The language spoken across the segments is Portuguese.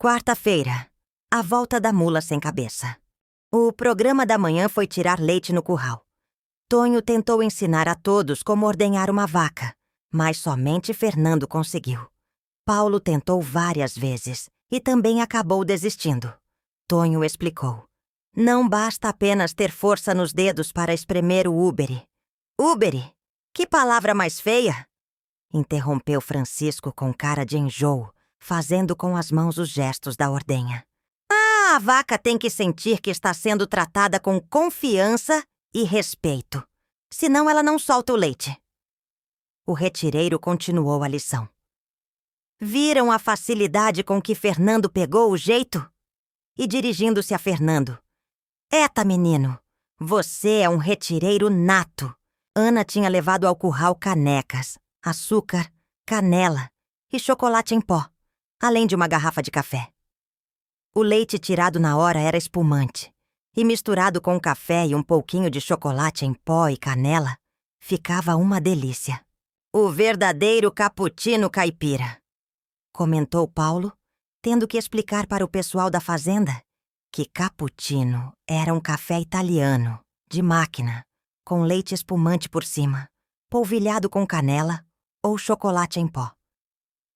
Quarta-feira. A volta da mula sem cabeça. O programa da manhã foi tirar leite no curral. Tonho tentou ensinar a todos como ordenhar uma vaca, mas somente Fernando conseguiu. Paulo tentou várias vezes e também acabou desistindo. Tonho explicou. Não basta apenas ter força nos dedos para espremer o úbere. Úbere? Que palavra mais feia! Interrompeu Francisco com cara de enjoo, fazendo com as mãos os gestos da ordenha. A vaca tem que sentir que está sendo tratada com confiança e respeito. Senão ela não solta o leite. O retireiro continuou a lição. Viram a facilidade com que Fernando pegou o jeito? E dirigindo-se a Fernando. Eta, menino, você é um retireiro nato. Ana tinha levado ao curral canecas, açúcar, canela e chocolate em pó, além de uma garrafa de café. O leite tirado na hora era espumante, e misturado com café e um pouquinho de chocolate em pó e canela, ficava uma delícia. O verdadeiro cappuccino caipira, comentou Paulo, tendo que explicar para o pessoal da fazenda que cappuccino era um café italiano, de máquina, com leite espumante por cima, polvilhado com canela ou chocolate em pó.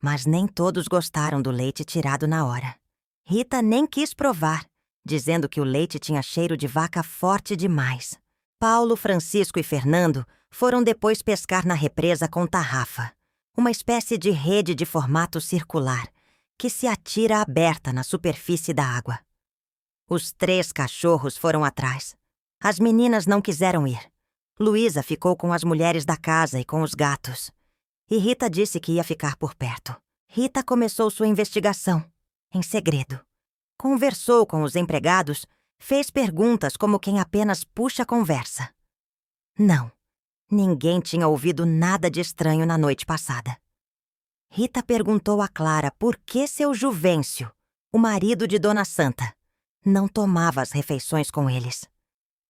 Mas nem todos gostaram do leite tirado na hora. Rita nem quis provar, dizendo que o leite tinha cheiro de vaca forte demais. Paulo, Francisco e Fernando foram depois pescar na represa com tarrafa, uma espécie de rede de formato circular, que se atira aberta na superfície da água. Os 3 cachorros foram atrás. As meninas não quiseram ir. Luísa ficou com as mulheres da casa e com os gatos. E Rita disse que ia ficar por perto. Rita começou sua investigação, em segredo. Conversou com os empregados, fez perguntas como quem apenas puxa a conversa. Não, ninguém tinha ouvido nada de estranho na noite passada. Rita perguntou a Clara por que seu Juvencio, o marido de Dona Santa, não tomava as refeições com eles.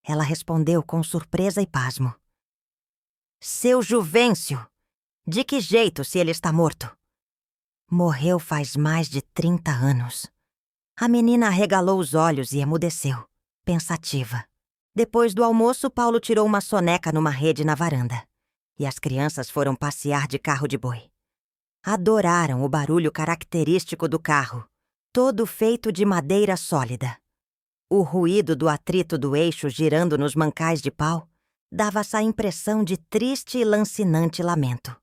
Ela respondeu com surpresa e pasmo. Seu Juvencio? De que jeito se ele está morto? Morreu faz mais de 30 anos. A menina arregalou os olhos e emudeceu, pensativa. Depois do almoço, Paulo tirou uma soneca numa rede na varanda. E as crianças foram passear de carro de boi. Adoraram o barulho característico do carro, todo feito de madeira sólida. O ruído do atrito do eixo girando nos mancais de pau dava essa impressão de triste e lancinante lamento.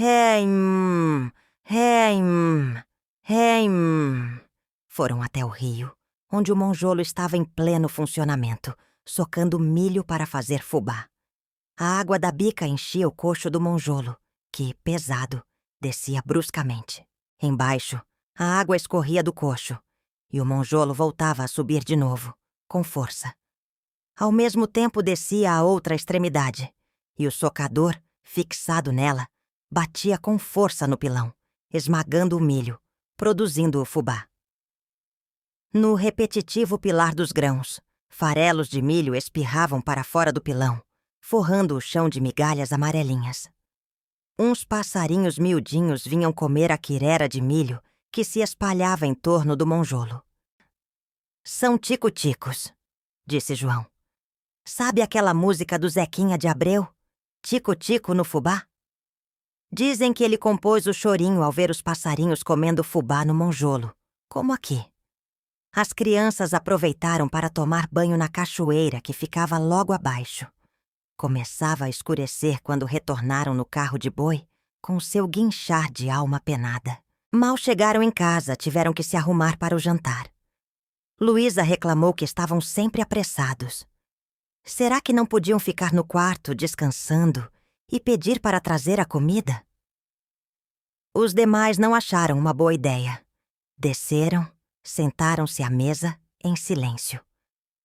Reim, reim, reim. Foram até o rio, onde o monjolo estava em pleno funcionamento, socando milho para fazer fubá. A água da bica enchia o coxo do monjolo, que, pesado, descia bruscamente. Embaixo, a água escorria do coxo, e o monjolo voltava a subir de novo, com força. Ao mesmo tempo descia à outra extremidade, e o socador, fixado nela, batia com força no pilão, esmagando o milho, produzindo o fubá. No repetitivo pilar dos grãos, farelos de milho espirravam para fora do pilão, forrando o chão de migalhas amarelinhas. Uns passarinhos miudinhos vinham comer a quirera de milho que se espalhava em torno do monjolo. São tico-ticos, disse João. Sabe aquela música do Zequinha de Abreu? Tico-tico no fubá? Dizem que ele compôs o chorinho ao ver os passarinhos comendo fubá no monjolo, como aqui. As crianças aproveitaram para tomar banho na cachoeira que ficava logo abaixo. Começava a escurecer quando retornaram no carro de boi, com seu guinchar de alma penada. Mal chegaram em casa, tiveram que se arrumar para o jantar. Luísa reclamou que estavam sempre apressados. Será que não podiam ficar no quarto, descansando, e pedir para trazer a comida? Os demais não acharam uma boa ideia. Desceram, sentaram-se à mesa, em silêncio.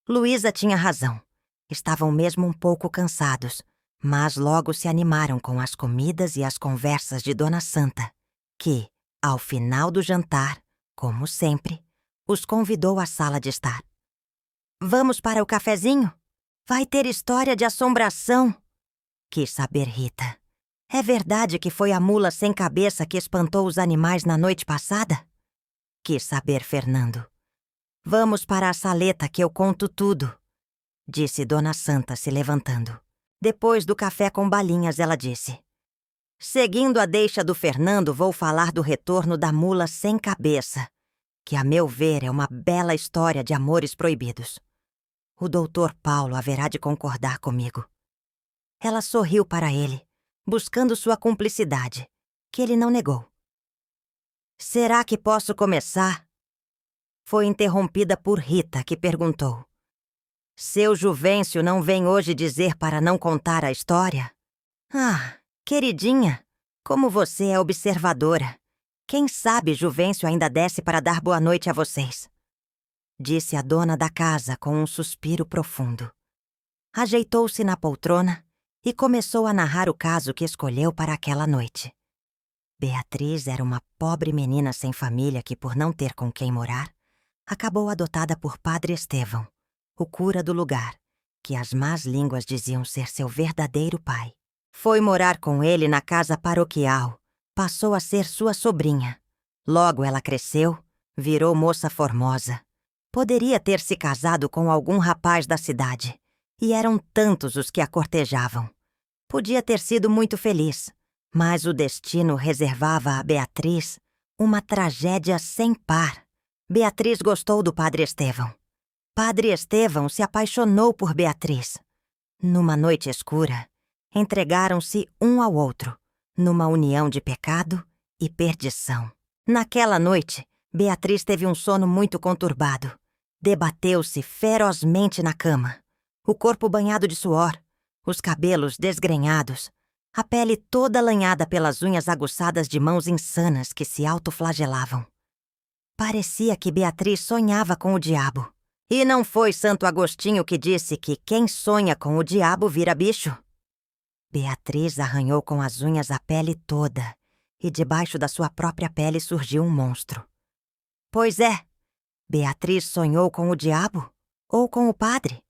Luísa tinha razão. Estavam mesmo um pouco cansados, mas logo se animaram com as comidas e as conversas de Dona Santa, que, ao final do jantar, como sempre, os convidou à sala de estar. Vamos para o cafezinho? Vai ter história de assombração, quis saber Rita. É verdade que foi a mula sem cabeça que espantou os animais na noite passada? quis saber Fernando. Vamos para a saleta que eu conto tudo, disse Dona Santa se levantando. Depois do café com balinhas, ela disse: seguindo a deixa do Fernando, vou falar do retorno da mula sem cabeça, que, a meu ver, é uma bela história de amores proibidos. O doutor Paulo haverá de concordar comigo. Ela sorriu para ele, buscando sua cumplicidade, que ele não negou. Será que posso começar? Foi interrompida por Rita, que perguntou: seu Juvencio não vem hoje dizer para não contar a história? Ah, queridinha, como você é observadora. Quem sabe Juvencio ainda desce para dar boa noite a vocês, disse a dona da casa com um suspiro profundo. Ajeitou-se na poltrona e começou a narrar o caso que escolheu para aquela noite. Beatriz era uma pobre menina sem família que, por não ter com quem morar, acabou adotada por Padre Estevão, o cura do lugar, que as más línguas diziam ser seu verdadeiro pai. Foi morar com ele na casa paroquial, passou a ser sua sobrinha. Logo ela cresceu, virou moça formosa. Poderia ter se casado com algum rapaz da cidade, e eram tantos os que a cortejavam. Podia ter sido muito feliz, mas o destino reservava a Beatriz uma tragédia sem par. Beatriz gostou do Padre Estevão. Padre Estevão se apaixonou por Beatriz. Numa noite escura, entregaram-se um ao outro, numa união de pecado e perdição. Naquela noite, Beatriz teve um sono muito conturbado. Debateu-se ferozmente na cama, o corpo banhado de suor, os cabelos desgrenhados, a pele toda lanhada pelas unhas aguçadas de mãos insanas que se autoflagelavam. Parecia que Beatriz sonhava com o diabo. E não foi Santo Agostinho que disse que quem sonha com o diabo vira bicho? Beatriz arranhou com as unhas a pele toda, e debaixo da sua própria pele surgiu um monstro. Pois é, Beatriz sonhou com o diabo ou com o padre?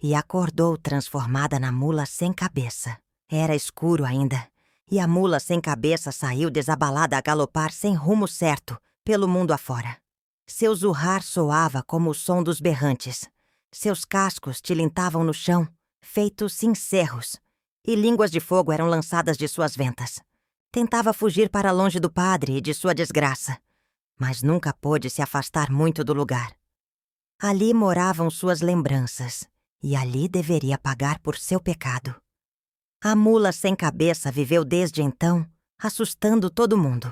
E acordou transformada na mula sem cabeça. Era escuro ainda, e a mula sem cabeça saiu desabalada a galopar sem rumo certo pelo mundo afora. Seu zurrar soava como o som dos berrantes. Seus cascos tilintavam no chão, feitos cincerros, e línguas de fogo eram lançadas de suas ventas. Tentava fugir para longe do padre e de sua desgraça, mas nunca pôde se afastar muito do lugar. Ali moravam suas lembranças, e ali deveria pagar por seu pecado. A mula sem cabeça viveu desde então, assustando todo mundo.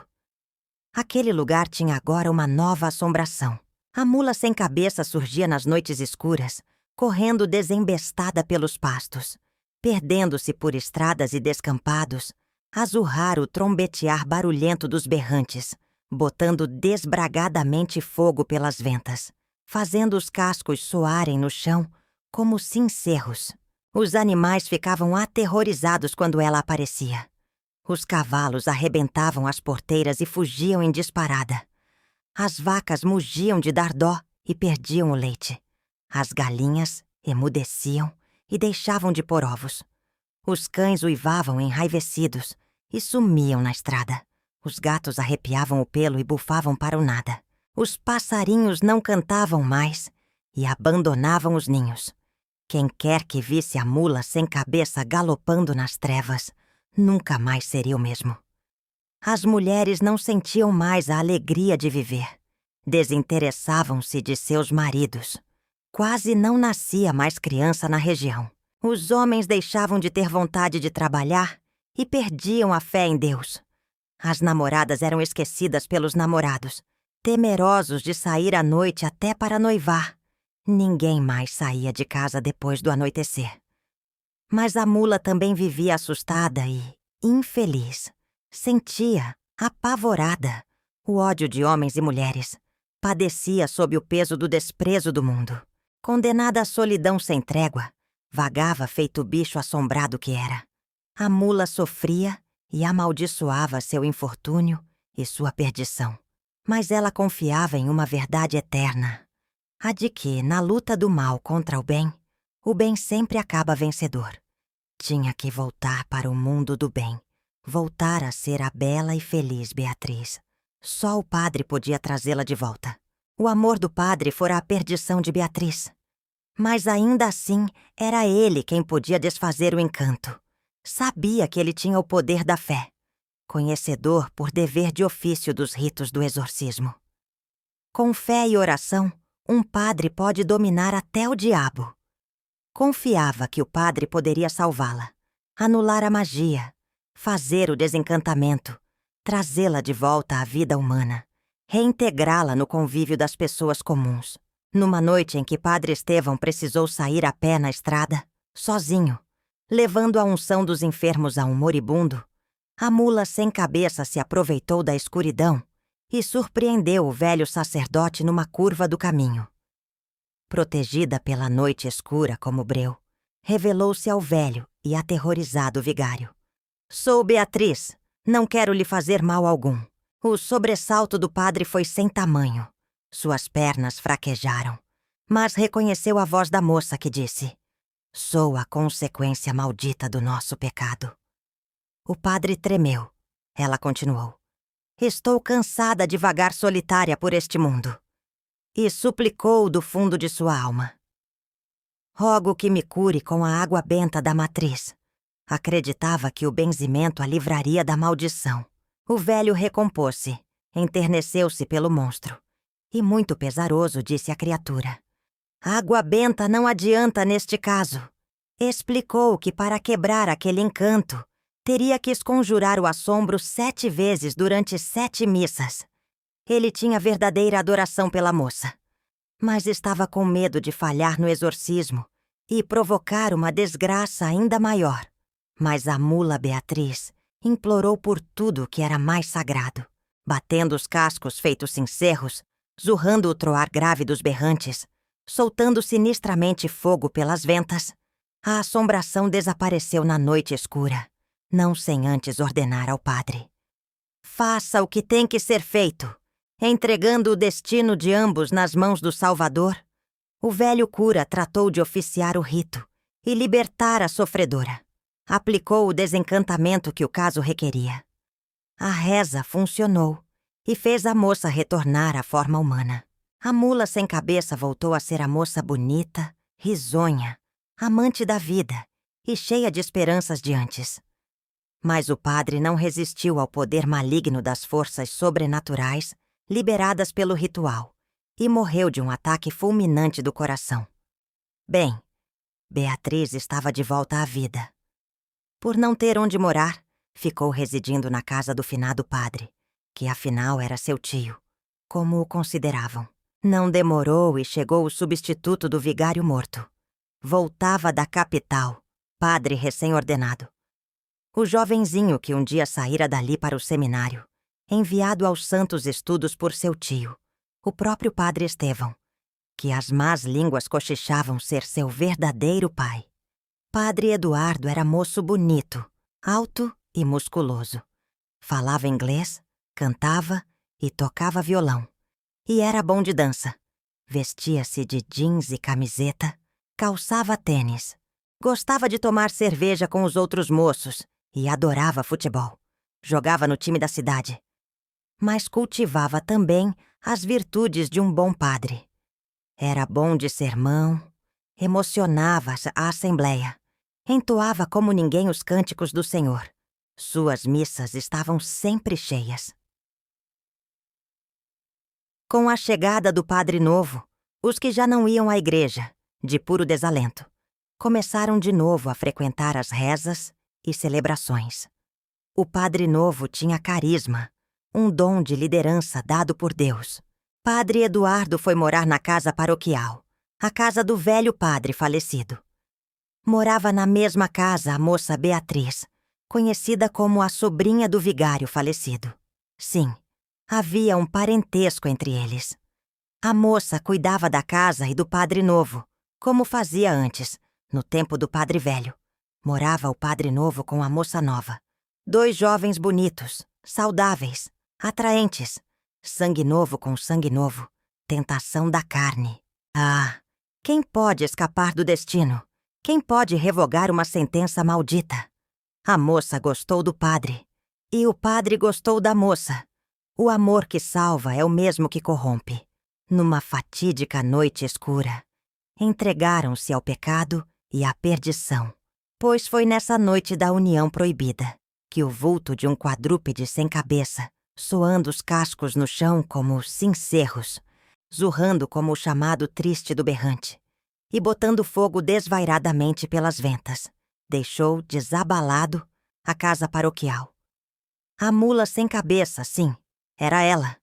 Aquele lugar tinha agora uma nova assombração. A mula sem cabeça surgia nas noites escuras, correndo desembestada pelos pastos, perdendo-se por estradas e descampados, a zurrar o trombetear barulhento dos berrantes, botando desbragadamente fogo pelas ventas, fazendo os cascos soarem no chão como cincerros. Os animais ficavam aterrorizados quando ela aparecia. Os cavalos arrebentavam as porteiras e fugiam em disparada. As vacas mugiam de dar dó e perdiam o leite. As galinhas emudeciam e deixavam de pôr ovos. Os cães uivavam enraivecidos e sumiam na estrada. Os gatos arrepiavam o pelo e bufavam para o nada. Os passarinhos não cantavam mais e abandonavam os ninhos. Quem quer que visse a mula sem cabeça galopando nas trevas, nunca mais seria o mesmo. As mulheres não sentiam mais a alegria de viver. Desinteressavam-se de seus maridos. Quase não nascia mais criança na região. Os homens deixavam de ter vontade de trabalhar e perdiam a fé em Deus. As namoradas eram esquecidas pelos namorados, temerosos de sair à noite até para noivar. Ninguém mais saía de casa depois do anoitecer. Mas a mula também vivia assustada e infeliz. Sentia, apavorada, o ódio de homens e mulheres. Padecia sob o peso do desprezo do mundo. Condenada à solidão sem trégua, vagava feito bicho assombrado que era. A mula sofria e amaldiçoava seu infortúnio e sua perdição. Mas ela confiava em uma verdade eterna, a de que, na luta do mal contra o bem sempre acaba vencedor. Tinha que voltar para o mundo do bem, voltar a ser a bela e feliz Beatriz, Só o padre podia trazê-la de volta. O amor do padre fora a perdição de Beatriz. Mas ainda assim, era ele quem podia desfazer o encanto. Sabia que ele tinha o poder da fé, conhecedor por dever de ofício dos ritos do exorcismo. Com fé e oração, um padre pode dominar até o diabo. Confiava que o padre poderia salvá-la, anular a magia, fazer o desencantamento, trazê-la de volta à vida humana, reintegrá-la no convívio das pessoas comuns. Numa noite em que Padre Estevão precisou sair a pé na estrada, sozinho, levando a unção dos enfermos a um moribundo, a mula sem cabeça se aproveitou da escuridão e surpreendeu o velho sacerdote numa curva do caminho. Protegida pela noite escura como breu, revelou-se ao velho e aterrorizado vigário. Sou Beatriz, não quero lhe fazer mal algum. O sobressalto do padre foi sem tamanho. Suas pernas fraquejaram, mas reconheceu a voz da moça que disse: sou a consequência maldita do nosso pecado. O padre tremeu. Ela continuou: estou cansada de vagar solitária por este mundo. E suplicou do fundo de sua alma: rogo que me cure com a água benta da matriz. Acreditava que o benzimento a livraria da maldição. O velho recompôs-se, enterneceu-se pelo monstro. E muito pesaroso disse a criatura: água benta não adianta neste caso. Explicou que para quebrar aquele encanto, teria que esconjurar o assombro 7 vezes durante 7 missas. Ele tinha verdadeira adoração pela moça, mas estava com medo de falhar no exorcismo e provocar uma desgraça ainda maior. Mas a mula Beatriz implorou por tudo que era mais sagrado, batendo os cascos feitos cencerros, zurrando o troar grave dos berrantes, soltando sinistramente fogo pelas ventas. A assombração desapareceu na noite escura, não sem antes ordenar ao padre: faça o que tem que ser feito. Entregando o destino de ambos nas mãos do Salvador, o velho cura tratou de oficiar o rito e libertar a sofredora. Aplicou o desencantamento que o caso requeria. A reza funcionou e fez a moça retornar à forma humana. A mula sem cabeça voltou a ser a moça bonita, risonha, amante da vida e cheia de esperanças de antes. Mas o padre não resistiu ao poder maligno das forças sobrenaturais liberadas pelo ritual, e morreu de um ataque fulminante do coração. Bem, Beatriz estava de volta à vida. Por não ter onde morar, ficou residindo na casa do finado padre, que afinal era seu tio, como o consideravam. Não demorou e chegou o substituto do vigário morto. Voltava da capital, padre recém-ordenado. O jovenzinho que um dia saíra dali para o seminário, enviado aos santos estudos por seu tio, o próprio Padre Estevão, que as más línguas cochichavam ser seu verdadeiro pai. Padre Eduardo era moço bonito, alto e musculoso. Falava inglês, cantava e tocava violão. E era bom de dança. Vestia-se de jeans e camiseta, calçava tênis. Gostava de tomar cerveja com os outros moços e adorava futebol. Jogava no time da cidade. Mas cultivava também as virtudes de um bom padre. Era bom de sermão, emocionava a assembleia, entoava como ninguém os cânticos do Senhor. Suas missas estavam sempre cheias. Com a chegada do padre novo, os que já não iam à igreja, de puro desalento, começaram de novo a frequentar as rezas e celebrações. O padre novo tinha carisma, um dom de liderança dado por Deus. Padre Eduardo foi morar na casa paroquial, a casa do velho padre falecido. Morava na mesma casa a moça Beatriz, conhecida como a sobrinha do vigário falecido. Sim, havia um parentesco entre eles. A moça cuidava da casa e do padre novo, como fazia antes, no tempo do padre velho. Morava o padre novo com a moça nova. 2 jovens bonitos, saudáveis, atraentes, sangue novo com sangue novo, tentação da carne. Ah, quem pode escapar do destino? Quem pode revogar uma sentença maldita? A moça gostou do padre, e o padre gostou da moça. O amor que salva é o mesmo que corrompe. Numa fatídica noite escura, entregaram-se ao pecado e à perdição, pois foi nessa noite da união proibida que o vulto de um quadrúpede sem cabeça, soando os cascos no chão como cincerros, zurrando como o chamado triste do berrante, e botando fogo desvairadamente pelas ventas, deixou desabalado a casa paroquial. A mula sem cabeça, sim, era ela.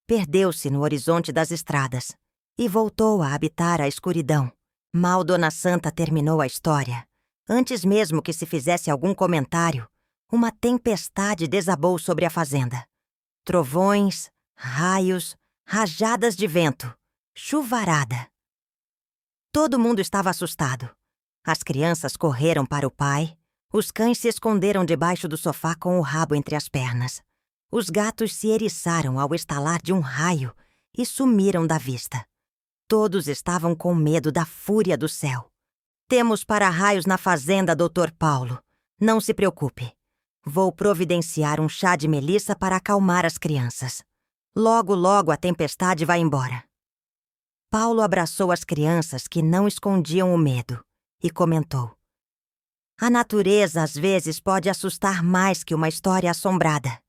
Perdeu-se no horizonte das estradas e voltou a habitar a escuridão. Mal Dona Santa terminou a história. Antes mesmo que se fizesse algum comentário, uma tempestade desabou sobre a fazenda. Trovões, raios, rajadas de vento, chuvarada. Todo mundo estava assustado. As crianças correram para o pai, os cães se esconderam debaixo do sofá com o rabo entre as pernas. Os gatos se eriçaram ao estalar de um raio e sumiram da vista. Todos estavam com medo da fúria do céu. Temos para-raios na fazenda, Dr. Paulo. Não se preocupe. Vou providenciar um chá de melissa para acalmar as crianças. Logo, logo a tempestade vai embora. Paulo abraçou as crianças que não escondiam o medo e comentou: a natureza às vezes pode assustar mais que uma história assombrada.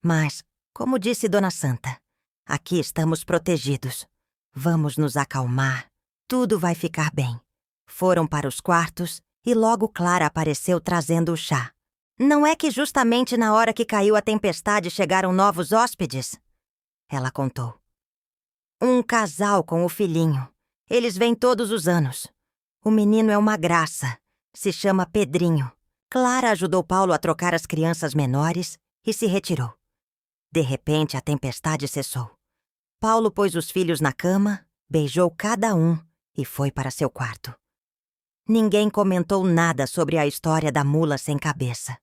Mas, como disse Dona Santa, aqui estamos protegidos. Vamos nos acalmar. Tudo vai ficar bem. Foram para os quartos e logo Clara apareceu trazendo o chá. Não é que justamente na hora que caiu a tempestade chegaram novos hóspedes? Ela contou. Um casal com o filhinho. Eles vêm todos os anos. O menino é uma graça. Se chama Pedrinho. Clara ajudou Paulo a trocar as crianças menores e se retirou. De repente, a tempestade cessou. Paulo pôs os filhos na cama, beijou cada um e foi para seu quarto. Ninguém comentou nada sobre a história da mula sem cabeça.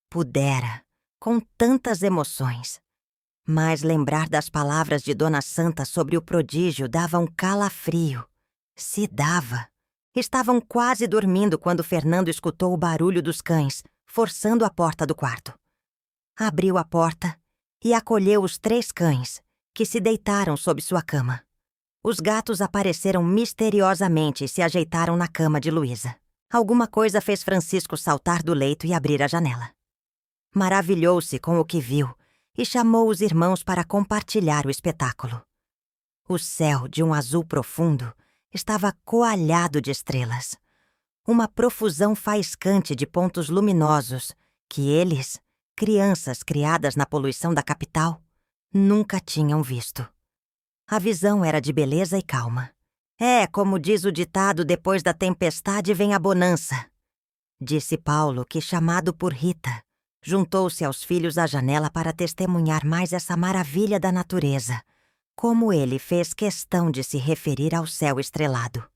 Pudera, com tantas emoções. Mas lembrar das palavras de Dona Santa sobre o prodígio dava um calafrio. Se dava. Estavam quase dormindo quando Fernando escutou o barulho dos cães, forçando a porta do quarto. Abriu a porta e acolheu os 3 cães, que se deitaram sob sua cama. Os gatos apareceram misteriosamente e se ajeitaram na cama de Luísa. Alguma coisa fez Francisco saltar do leito e abrir a janela. Maravilhou-se com o que viu e chamou os irmãos para compartilhar o espetáculo. O céu, de um azul profundo, estava coalhado de estrelas. Uma profusão faiscante de pontos luminosos que eles, crianças criadas na poluição da capital, nunca tinham visto. A visão era de beleza e calma. É, como diz o ditado, depois da tempestade vem a bonança, disse Paulo, que, chamado por Rita, juntou-se aos filhos à janela para testemunhar mais essa maravilha da natureza, como ele fez questão de se referir ao céu estrelado.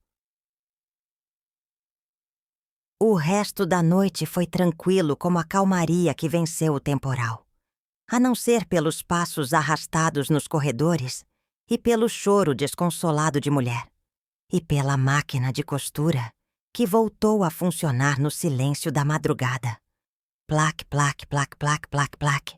O resto da noite foi tranquilo como a calmaria que venceu o temporal. A não ser pelos passos arrastados nos corredores e pelo choro desconsolado de mulher. E pela máquina de costura que voltou a funcionar no silêncio da madrugada. Plac, plac, plac, plac, plac, plac.